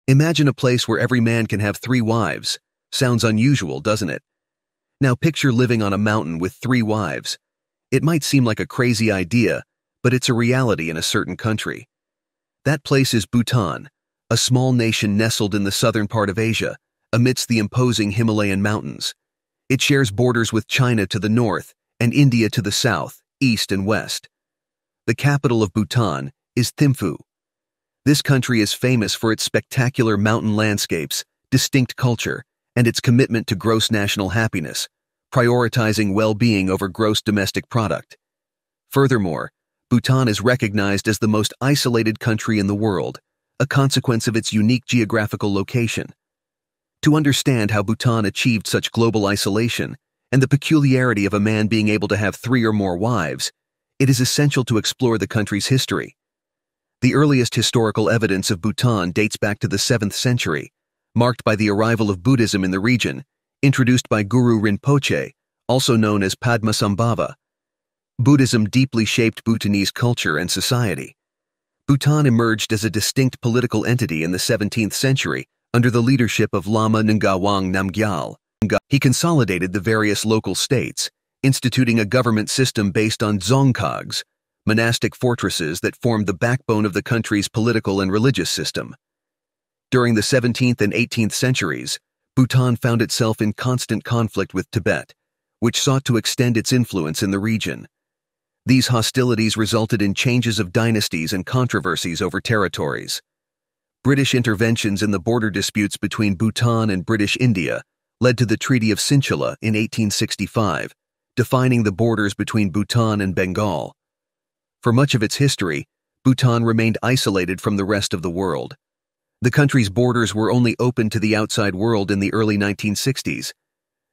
Imagine a place where every man can have 3 wives. Sounds unusual, doesn't it? Now picture living on a mountain with 3 wives. It might seem like a crazy idea, but it's a reality in a certain country. That place is Bhutan, a small nation nestled in the southern part of Asia, amidst the imposing Himalayan mountains. It shares borders with China to the north and India to the south, east and west. The capital of Bhutan is Thimphu. This country is famous for its spectacular mountain landscapes, distinct culture, and its commitment to gross national happiness, prioritizing well-being over gross domestic product. Furthermore, Bhutan is recognized as the most isolated country in the world, a consequence of its unique geographical location. To understand how Bhutan achieved such global isolation and the peculiarity of a man being able to have 3 or more wives, it is essential to explore the country's history. The earliest historical evidence of Bhutan dates back to the 7th century, marked by the arrival of Buddhism in the region, introduced by Guru Rinpoche, also known as Padmasambhava. Buddhism deeply shaped Bhutanese culture and society. Bhutan emerged as a distinct political entity in the 17th century under the leadership of Lama Ngawang Namgyal. He consolidated the various local states, instituting a government system based on dzongkhags, monastic fortresses that formed the backbone of the country's political and religious system. During the 17th and 18th centuries, Bhutan found itself in constant conflict with Tibet, which sought to extend its influence in the region. These hostilities resulted in changes of dynasties and controversies over territories. British interventions in the border disputes between Bhutan and British India led to the Treaty of Sinchala in 1865, defining the borders between Bhutan and Bengal. For much of its history, Bhutan remained isolated from the rest of the world. The country's borders were only open to the outside world in the early 1960s.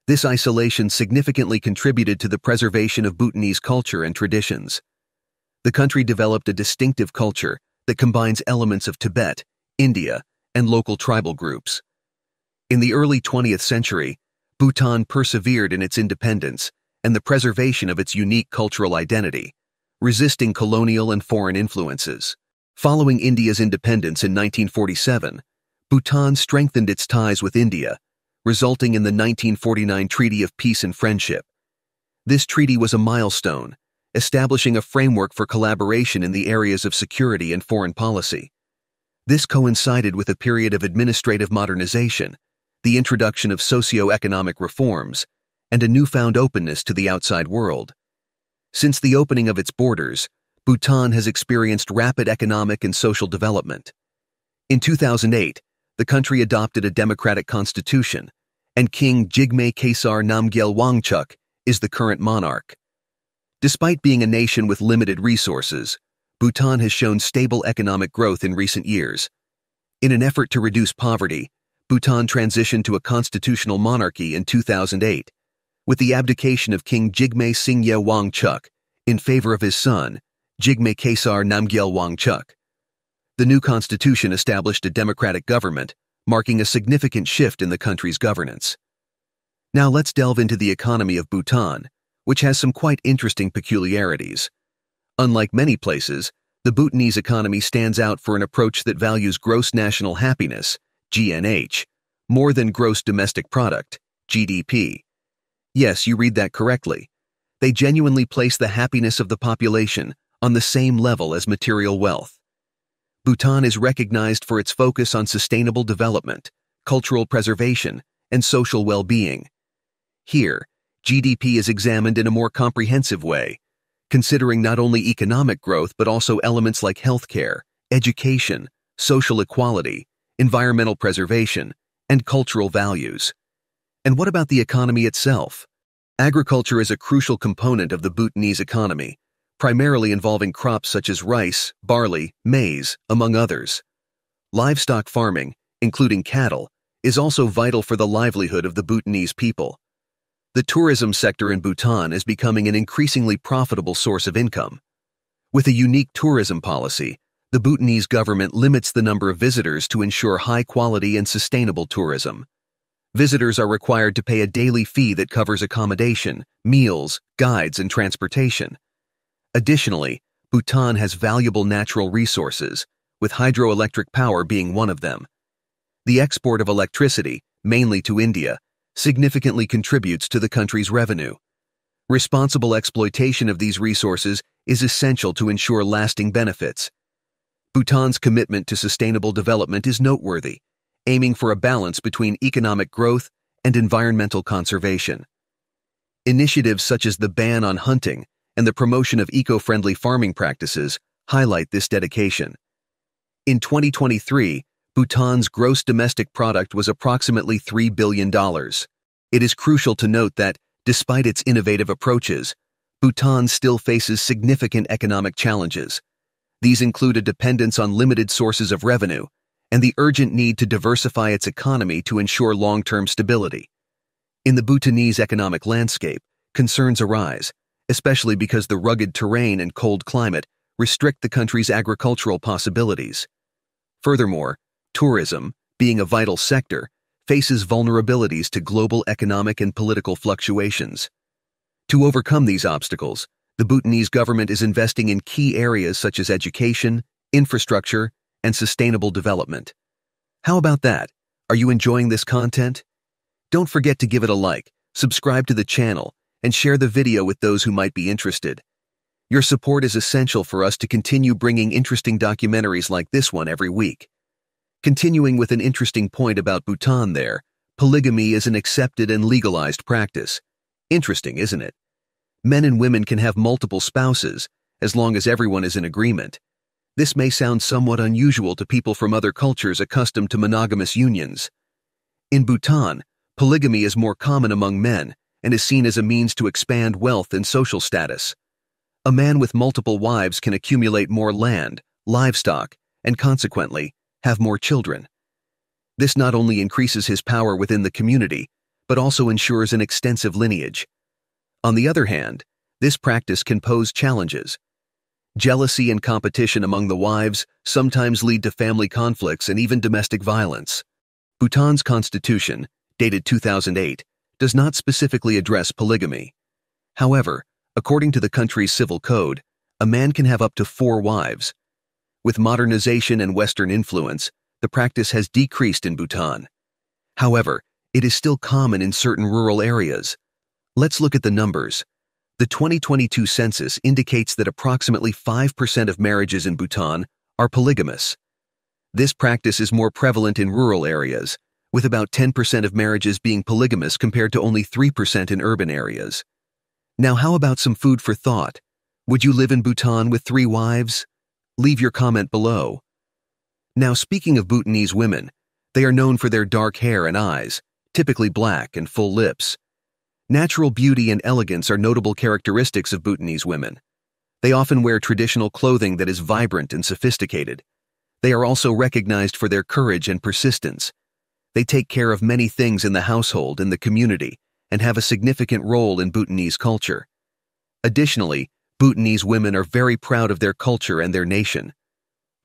This isolation significantly contributed to the preservation of Bhutanese culture and traditions. The country developed a distinctive culture that combines elements of Tibet, India, and local tribal groups. In the early 20th century, Bhutan persevered in its independence and the preservation of its unique cultural identity, resisting colonial and foreign influences. Following India's independence in 1947, Bhutan strengthened its ties with India, resulting in the 1949 Treaty of Peace and Friendship. This treaty was a milestone, establishing a framework for collaboration in the areas of security and foreign policy. This coincided with a period of administrative modernization, the introduction of socio-economic reforms, and a newfound openness to the outside world. Since the opening of its borders, Bhutan has experienced rapid economic and social development. In 2008, the country adopted a democratic constitution, and King Jigme Khesar Namgyel Wangchuck is the current monarch. Despite being a nation with limited resources, Bhutan has shown stable economic growth in recent years. In an effort to reduce poverty, Bhutan transitioned to a constitutional monarchy in 2008, with the abdication of King Jigme Singye Wangchuck in favor of his son, Jigme Khesar Namgyel Wangchuck. The new constitution established a democratic government, marking a significant shift in the country's governance. Now let's delve into the economy of Bhutan, which has some quite interesting peculiarities. Unlike many places, the Bhutanese economy stands out for an approach that values gross national happiness, GNH, more than gross domestic product, GDP. Yes, you read that correctly. They genuinely place the happiness of the population on the same level as material wealth. Bhutan is recognized for its focus on sustainable development, cultural preservation, and social well-being. Here, GDP is examined in a more comprehensive way, considering not only economic growth but also elements like healthcare, education, social equality, environmental preservation, and cultural values. And what about the economy itself? Agriculture is a crucial component of the Bhutanese economy, primarily involving crops such as rice, barley, maize, among others. Livestock farming, including cattle, is also vital for the livelihood of the Bhutanese people. The tourism sector in Bhutan is becoming an increasingly profitable source of income. With a unique tourism policy, the Bhutanese government limits the number of visitors to ensure high-quality and sustainable tourism. Visitors are required to pay a daily fee that covers accommodation, meals, guides, and transportation. Additionally, Bhutan has valuable natural resources, with hydroelectric power being one of them. The export of electricity, mainly to India, significantly contributes to the country's revenue. Responsible exploitation of these resources is essential to ensure lasting benefits. Bhutan's commitment to sustainable development is noteworthy, aiming for a balance between economic growth and environmental conservation. Initiatives such as the ban on hunting and the promotion of eco-friendly farming practices highlight this dedication. In 2023, Bhutan's gross domestic product was approximately $3 billion. It is crucial to note that, despite its innovative approaches, Bhutan still faces significant economic challenges. These include a dependence on limited sources of revenue and the urgent need to diversify its economy to ensure long-term stability. In the Bhutanese economic landscape, concerns arise, especially because the rugged terrain and cold climate restrict the country's agricultural possibilities. Furthermore, tourism, being a vital sector, faces vulnerabilities to global economic and political fluctuations. To overcome these obstacles, the Bhutanese government is investing in key areas such as education, infrastructure, and sustainable development. How about that? Are you enjoying this content? Don't forget to give it a like, subscribe to the channel, and share the video with those who might be interested. Your support is essential for us to continue bringing interesting documentaries like this one every week. Continuing with an interesting point about Bhutan there, polygamy is an accepted and legalized practice. Interesting, isn't it? Men and women can have multiple spouses, as long as everyone is in agreement. This may sound somewhat unusual to people from other cultures accustomed to monogamous unions. In Bhutan, polygamy is more common among men and is seen as a means to expand wealth and social status. A man with multiple wives can accumulate more land, livestock, and consequently, have more children. This not only increases his power within the community, but also ensures an extensive lineage. On the other hand, this practice can pose challenges. Jealousy and competition among the wives sometimes lead to family conflicts and even domestic violence. Bhutan's constitution, dated 2008, does not specifically address polygamy. However, according to the country's civil code, a man can have up to 4 wives. With modernization and Western influence, the practice has decreased in Bhutan. However, it is still common in certain rural areas. Let's look at the numbers. The 2022 census indicates that approximately 5% of marriages in Bhutan are polygamous. This practice is more prevalent in rural areas, with about 10% of marriages being polygamous compared to only 3% in urban areas. Now, how about some food for thought? Would you live in Bhutan with 3 wives? Leave your comment below. Now, speaking of Bhutanese women, they are known for their dark hair and eyes, typically black and full lips. Natural beauty and elegance are notable characteristics of Bhutanese women. They often wear traditional clothing that is vibrant and sophisticated. They are also recognized for their courage and persistence. They take care of many things in the household and the community and have a significant role in Bhutanese culture. Additionally, Bhutanese women are very proud of their culture and their nation.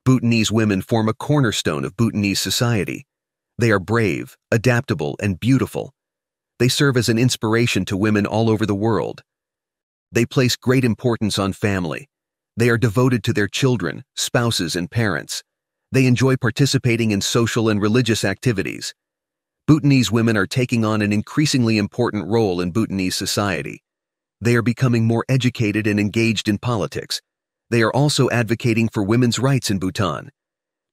Bhutanese women form a cornerstone of Bhutanese society. They are brave, adaptable, and beautiful. They serve as an inspiration to women all over the world. They place great importance on family. They are devoted to their children, spouses, and parents. They enjoy participating in social and religious activities. Bhutanese women are taking on an increasingly important role in Bhutanese society. They are becoming more educated and engaged in politics. They are also advocating for women's rights in Bhutan.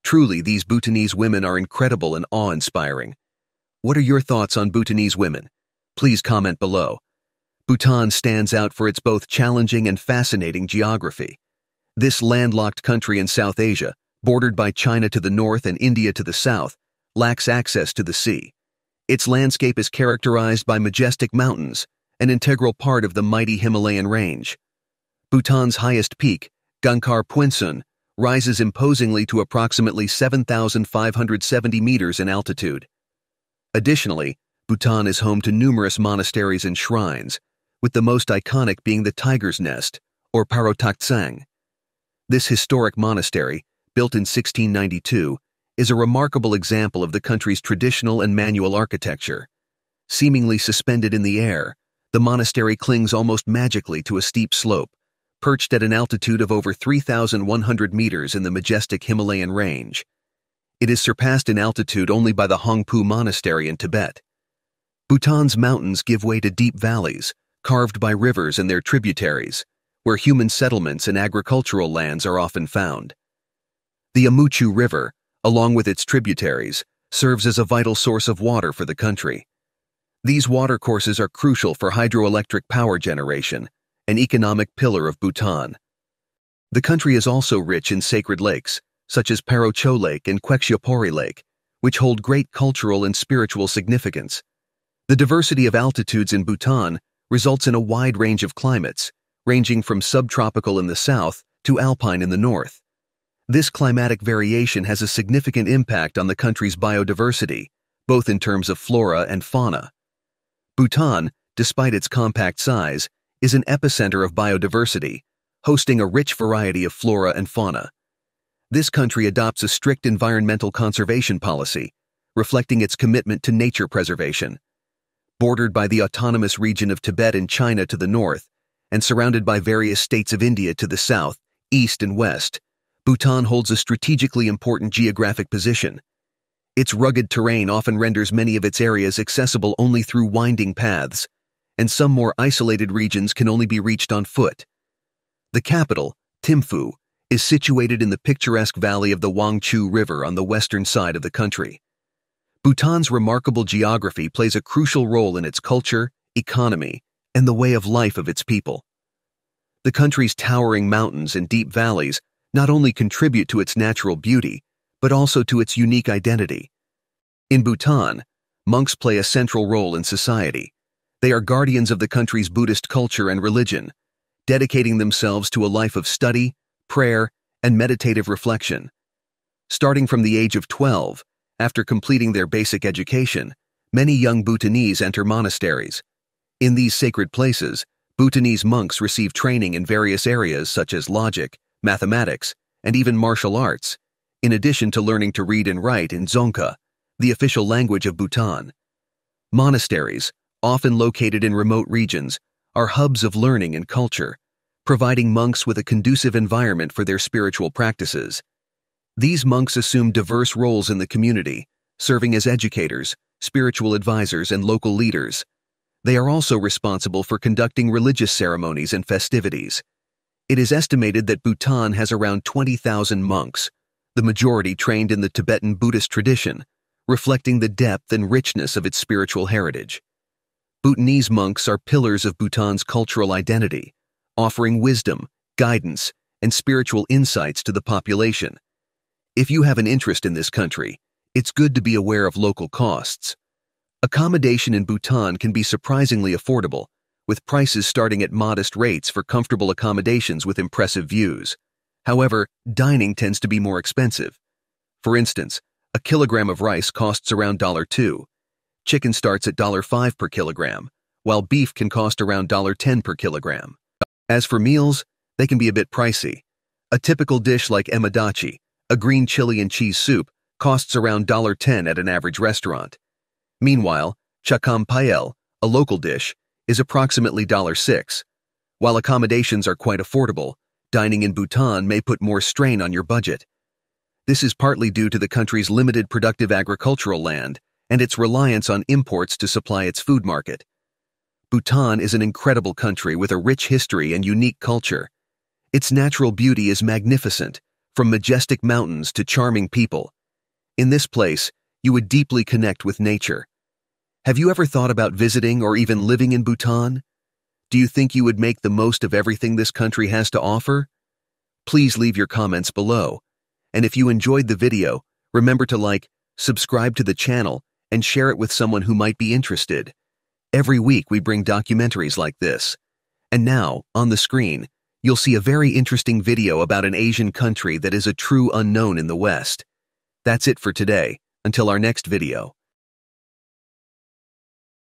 Truly, these Bhutanese women are incredible and awe-inspiring. What are your thoughts on Bhutanese women? Please comment below. Bhutan stands out for its both challenging and fascinating geography. This landlocked country in South Asia, bordered by China to the north and India to the south, lacks access to the sea. Its landscape is characterized by majestic mountains, an integral part of the mighty Himalayan range. Bhutan's highest peak, Gangkhar Puensum, rises imposingly to approximately 7,570 meters in altitude. Additionally, Bhutan is home to numerous monasteries and shrines, with the most iconic being the Tiger's Nest, or Parotaktsang. This historic monastery, built in 1692, is a remarkable example of the country's traditional and manual architecture. Seemingly suspended in the air, the monastery clings almost magically to a steep slope, perched at an altitude of over 3,100 meters in the majestic Himalayan range. It is surpassed in altitude only by the Hongpu Monastery in Tibet. Bhutan's mountains give way to deep valleys, carved by rivers and their tributaries, where human settlements and agricultural lands are often found. The Amuchu River, along with its tributaries, serves as a vital source of water for the country. These watercourses are crucial for hydroelectric power generation, an economic pillar of Bhutan. The country is also rich in sacred lakes, such as Parocho Lake and Kwekshapori Lake, which hold great cultural and spiritual significance. The diversity of altitudes in Bhutan results in a wide range of climates, ranging from subtropical in the south to alpine in the north. This climatic variation has a significant impact on the country's biodiversity, both in terms of flora and fauna. Bhutan, despite its compact size, is an epicenter of biodiversity, hosting a rich variety of flora and fauna. This country adopts a strict environmental conservation policy, reflecting its commitment to nature preservation. Bordered by the autonomous region of Tibet and China to the north, and surrounded by various states of India to the south, east, and west, Bhutan holds a strategically important geographic position. Its rugged terrain often renders many of its areas accessible only through winding paths, and some more isolated regions can only be reached on foot. The capital, Thimphu, is situated in the picturesque valley of the Wangchu River on the western side of the country. Bhutan's remarkable geography plays a crucial role in its culture, economy, and the way of life of its people. The country's towering mountains and deep valleys not only contribute to its natural beauty, but also to its unique identity. In Bhutan, monks play a central role in society. They are guardians of the country's Buddhist culture and religion, dedicating themselves to a life of study, prayer, and meditative reflection. Starting from the age of 12, after completing their basic education, many young Bhutanese enter monasteries. In these sacred places, Bhutanese monks receive training in various areas such as logic, mathematics, and even martial arts, in addition to learning to read and write in Dzongkha, the official language of Bhutan. Monasteries, often located in remote regions, are hubs of learning and culture, providing monks with a conducive environment for their spiritual practices. These monks assume diverse roles in the community, serving as educators, spiritual advisors, and local leaders. They are also responsible for conducting religious ceremonies and festivities. It is estimated that Bhutan has around 20,000 monks, the majority trained in the Tibetan Buddhist tradition, reflecting the depth and richness of its spiritual heritage. Bhutanese monks are pillars of Bhutan's cultural identity, offering wisdom, guidance, and spiritual insights to the population. If you have an interest in this country, it's good to be aware of local costs. Accommodation in Bhutan can be surprisingly affordable, with prices starting at modest rates for comfortable accommodations with impressive views. However, dining tends to be more expensive. For instance, a kilogram of rice costs around $2. Chicken starts at $5 per kilogram, while beef can cost around $10 per kilogram. As for meals, they can be a bit pricey. A typical dish like emadachi, a green chili and cheese soup, costs around $10 at an average restaurant. Meanwhile, chakam pael, a local dish, is approximately $6. While accommodations are quite affordable, dining in Bhutan may put more strain on your budget. This is partly due to the country's limited productive agricultural land and its reliance on imports to supply its food market. Bhutan is an incredible country with a rich history and unique culture. Its natural beauty is magnificent, from majestic mountains to charming people. In this place, you would deeply connect with nature. Have you ever thought about visiting or even living in Bhutan? Do you think you would make the most of everything this country has to offer? Please leave your comments below. And if you enjoyed the video, remember to like, subscribe to the channel, and share it with someone who might be interested. Every week we bring documentaries like this. And now, on the screen, you'll see a very interesting video about an Asian country that is a true unknown in the West. That's it for today. Until our next video.